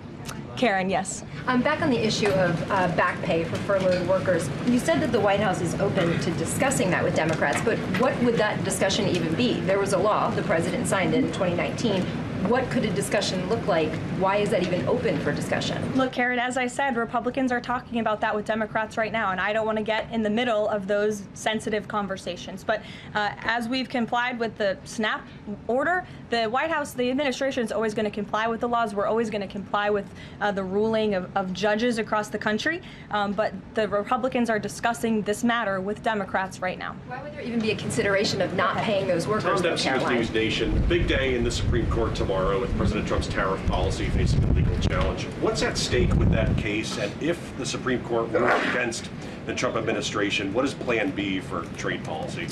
Karen, yes.
Back on the issue of back pay for furloughed workers, you said that the White House is open to discussing that with Democrats, but what would that discussion even be? There was a law, the president signed it in 2019. What could a discussion look like? Why is that even open for discussion?
Look, Karen, as I said, Republicans are talking about that with Democrats right now, and I don't want to get in the middle of those sensitive conversations. But as we've complied with the SNAP order, the White House, the administration is always going to comply with the laws. We're always going to comply with the ruling of judges across the country. But the Republicans are discussing this matter with Democrats right now.
Why would there even be a consideration of not paying those workers?
Tom Dempsey with News Nation. Big day in the Supreme Court tomorrow with President Trump's tariff policy facing a legal challenge. What's at stake with that case? And if the Supreme Court rules against the Trump administration, what is Plan B for trade policy?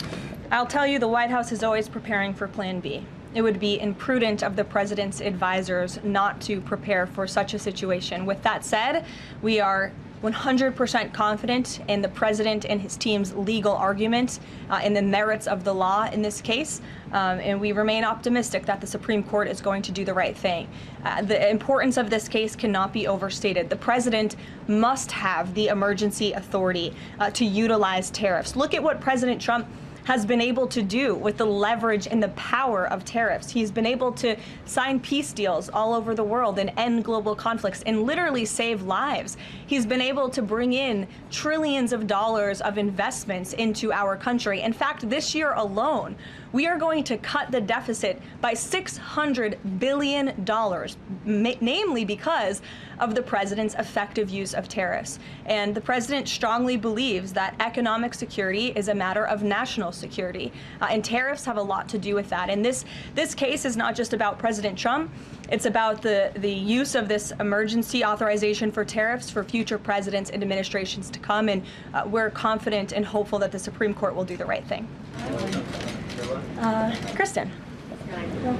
I'll tell you, the White House is always preparing for Plan B. It would be imprudent of the president's advisors not to prepare for such a situation. With that said, we are 100% confident in the president and his team's legal argument in the merits of the law in this case, and we remain optimistic that the Supreme Court is going to do the right thing. The importance of this case cannot be overstated. The president must have the emergency authority to utilize tariffs. Look at what President Trump has been able to do with the leverage and the power of tariffs. He's been able to sign peace deals all over the world and end global conflicts and literally save lives. He's been able to bring in trillions of dollars of investments into our country. In fact, this year alone, we are going to cut the deficit by $600 billion, namely because of the president's effective use of tariffs. And the president strongly believes that economic security is a matter of national security. And tariffs have a lot to do with that. And this case is not just about President Trump. It's about the use of this emergency authorization for tariffs for future presidents and administrations to come. And we're confident and hopeful that the Supreme Court will do the right thing. Kristen.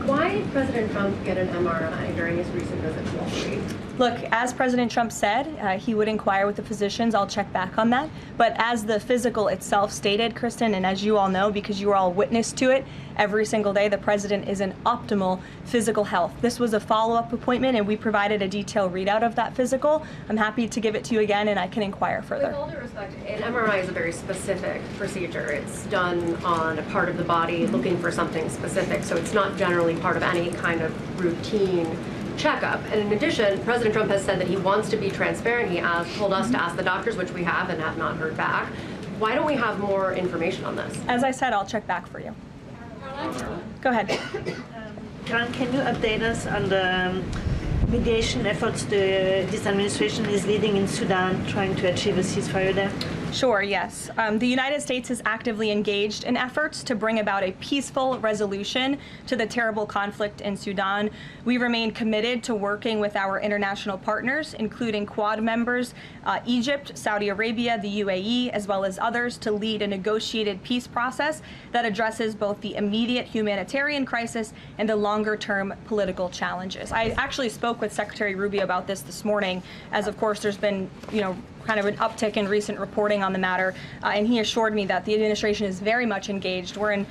Why did President Trump get an MRI during his recent visit to Wall Street?
Look, as President Trump said, he would inquire with the physicians. I'll check back on that. But as the physical itself stated, Kristen, and as you all know, because you were all witness to it, every single day the president is in optimal physical health. This was a follow-up appointment, and we provided a detailed readout of that physical. I'm happy to give it to you again, and I can inquire further.
With all due respect, an MRI is a very specific procedure. It's done on a part of the body looking for something specific, so it's not generally part of any kind of routine checkup. And in addition, President Trump has said that he wants to be transparent. He told us to ask the doctors, which we have and have not heard back. Why don't we have more information on this?
As I said, I'll check back for you. Go ahead.
Karoline, can you update us on the mediation efforts this administration is leading in Sudan, trying to achieve a ceasefire there?
Sure, yes. The United States is actively engaged in efforts to bring about a peaceful resolution to the terrible conflict in Sudan. We remain committed to working with our international partners, including Quad members, Egypt, Saudi Arabia, the UAE, as well as others, to lead a negotiated peace process that addresses both the immediate humanitarian crisis and the longer-term political challenges. I actually spoke with Secretary Rubio about this morning, as of course there's been, kind of an uptick in recent reporting on the matter, and he assured me that the administration is very much engaged. We're in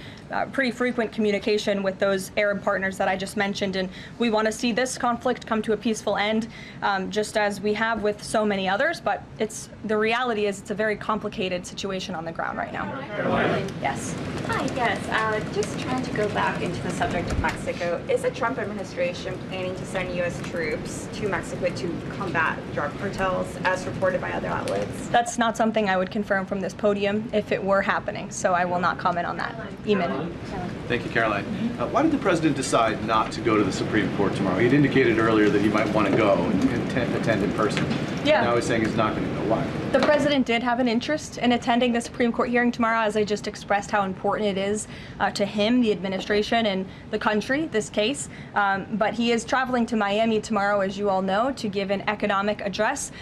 pretty frequent communication with those Arab partners that I just mentioned, and we want to see this conflict come to a peaceful end, just as we have with so many others, but the reality is it's a very complicated situation on the ground right now. Yes.
Hi, yes. Just trying to go back into the subject of Mexico. Is the Trump administration planning to send U.S. troops to Mexico to combat drug cartels, as reported by other outlets?
That's not something I would confirm from this podium if it were happening, so I will not comment on that. Eamon.
Thank you, Caroline. Why did the president decide not to go to the Supreme Court tomorrow? He had indicated earlier that he might want to go and attend in person.
Yeah.
Now he's saying he's not going to go. Why?
The president did have an interest in attending the Supreme Court hearing tomorrow, as I just expressed how important it is to him, the administration, and the country, this case. But he is traveling to Miami tomorrow, as you all know, to give an economic address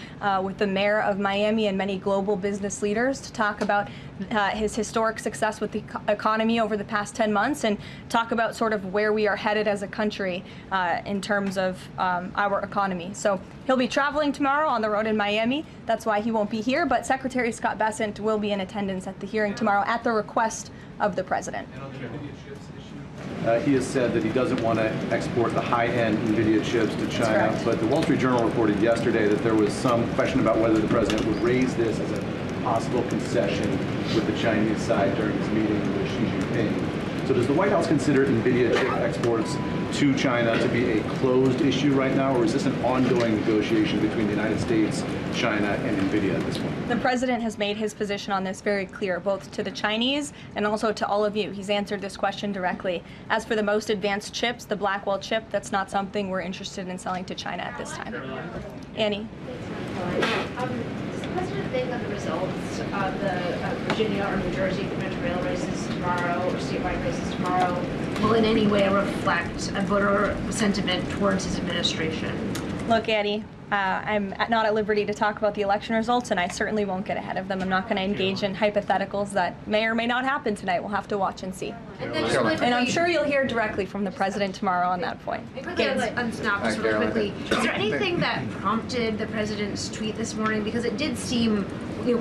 with the mayor of Miami and many global business leaders to talk about his historic success with the economy over the past 10 months and talk about sort of where we are headed as a country in terms of our economy. So he'll be traveling tomorrow on the road in Miami. That's why he won't be here, but Secretary Scott Bessent will be in attendance at the hearing tomorrow at the request of the president.
He has said that he doesn't want to export the high-end NVIDIA chips to China, but the Wall Street Journal reported yesterday that there was some question about whether the president would raise this as a possible concession with the Chinese side during his meeting with Xi Jinping. So does the White House consider NVIDIA chip exports to China to be a closed issue right now, or is this an ongoing negotiation between the United States, China, and NVIDIA at this point?
The president has made his position on this very clear, both to the Chinese and also to all of you. He's answered this question directly. As for the most advanced chips, the Blackwell chip, that's not something we're interested in selling to China at this time. Annie.
Does the president think that the results of the Virginia or New Jersey gubernatorial races tomorrow or statewide races tomorrow will in any way reflect a voter sentiment towards his administration?
Look, Annie, I'm not at liberty to talk about the election results, and I certainly won't get ahead of them. I'm not going to engage in hypotheticals that may or may not happen tonight. We'll have to watch and see. And I'm sure you'll hear directly from the president tomorrow on that point.
Quickly on Snap, just really quickly, is there anything that prompted the president's tweet this morning? Because it did seem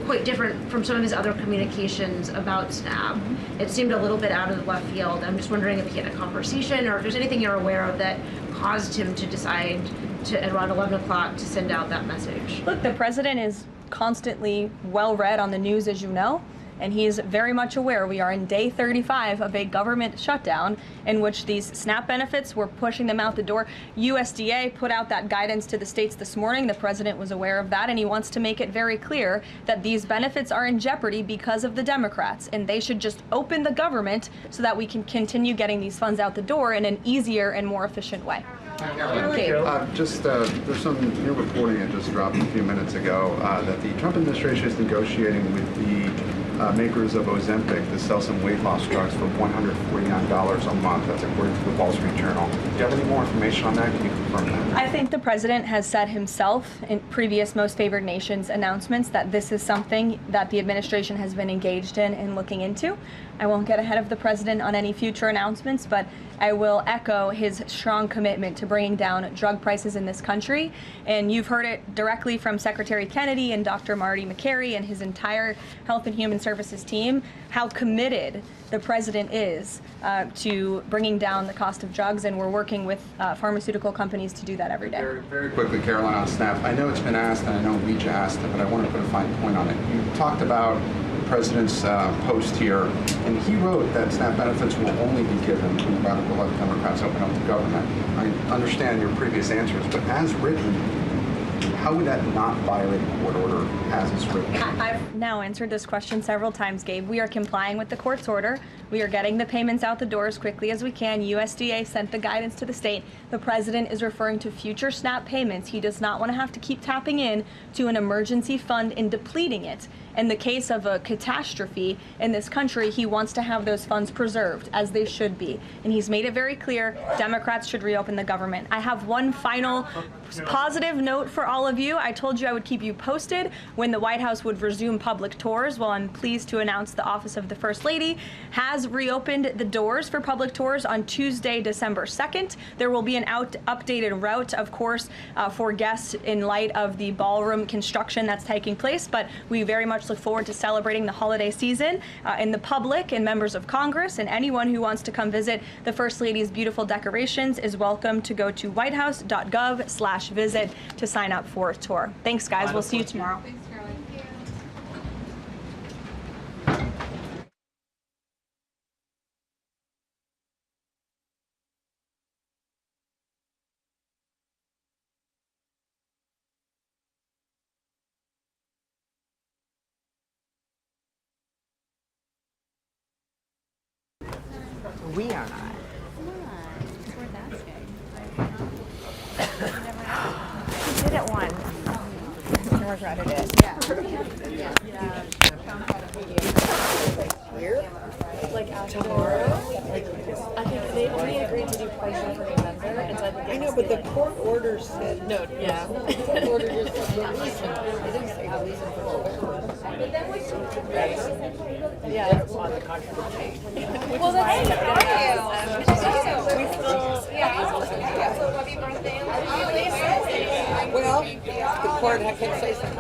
quite different from some of his other communications about Snap. It seemed a little bit out of the left field. I'm just wondering if he had a conversation or if there's anything you're aware of that caused him to decide to, at around 11 o'clock, to send out that message.
Look, the president is constantly well read on the news, as you know, and he is very much aware we are in day 35 of a government shutdown in which these SNAP benefits, we're pushing them out the door. USDA put out that guidance to the states this morning. The president was aware of that, and he wants to make it very clear that these benefits are in jeopardy because of the Democrats, and they should just open the government so that we can continue getting these funds out the door in an easier and more efficient way.
There's some new reporting that just dropped a few minutes ago that the Trump administration is negotiating with the
makers of Ozempic to sell some weight loss drugs for $149 a month. That's according to the Wall Street Journal. Do you have any more information on that? Can you confirm that?
I think the president has said himself in previous Most Favored Nations announcements that this is something that the administration has been engaged in and looking into. I won't get ahead of the president on any future announcements, but I will echo his strong commitment to bringing down drug prices in this country. And you've heard it directly from Secretary Kennedy and Dr. Marty McCary and his entire Health and Human Services team, how committed the president is to bringing down the cost of drugs, and we're working with pharmaceutical companies to do that every day.
Very quickly, Caroline, on SNAP. I know it's been asked, and I know Ouija asked it, but I want to put a fine point on it. You talked about the president's post here, and he wrote that SNAP benefits will only be given when the radical left Democrats open up the government. I understand your previous answers, but as written, how would that not violate a court order as it's written?
I've now answered this question several times, Gabe. We are complying with the court's order. We are getting the payments out the door as quickly as we can. USDA sent the guidance to the state. The president is referring to future SNAP payments. He does not want to have to keep tapping in to an emergency fund and depleting it. In the case of a catastrophe in this country, he wants to have those funds preserved, as they should be. And he's made it very clear Democrats should reopen the government. I have one final positive note for all of you. I told you I would keep you posted when the White House would resume public tours. Well, I'm pleased to announce the Office of the First Lady has reopened the doors for public tours on Tuesday, December 2nd. There will be an updated route, of course, for guests in light of the ballroom construction that's taking place, but we very much look forward to celebrating the holiday season. And the public and members of Congress and anyone who wants to come visit the First Lady's beautiful decorations is welcome to go to whitehouse.gov/visit to sign up for a tour. Thanks, guys. We'll see you tomorrow.
Thanks, Caroline.
We are not.
We did it once. I regretted it. Yeah.
Here? Like tomorrow? I think they only agreed to do pricing for November, and so I know, but the court order said no. Yeah. The court order just said no reason. It didn't say no reason for November. Yeah, that's on the contract.
Well, that's
Well, the court can say something.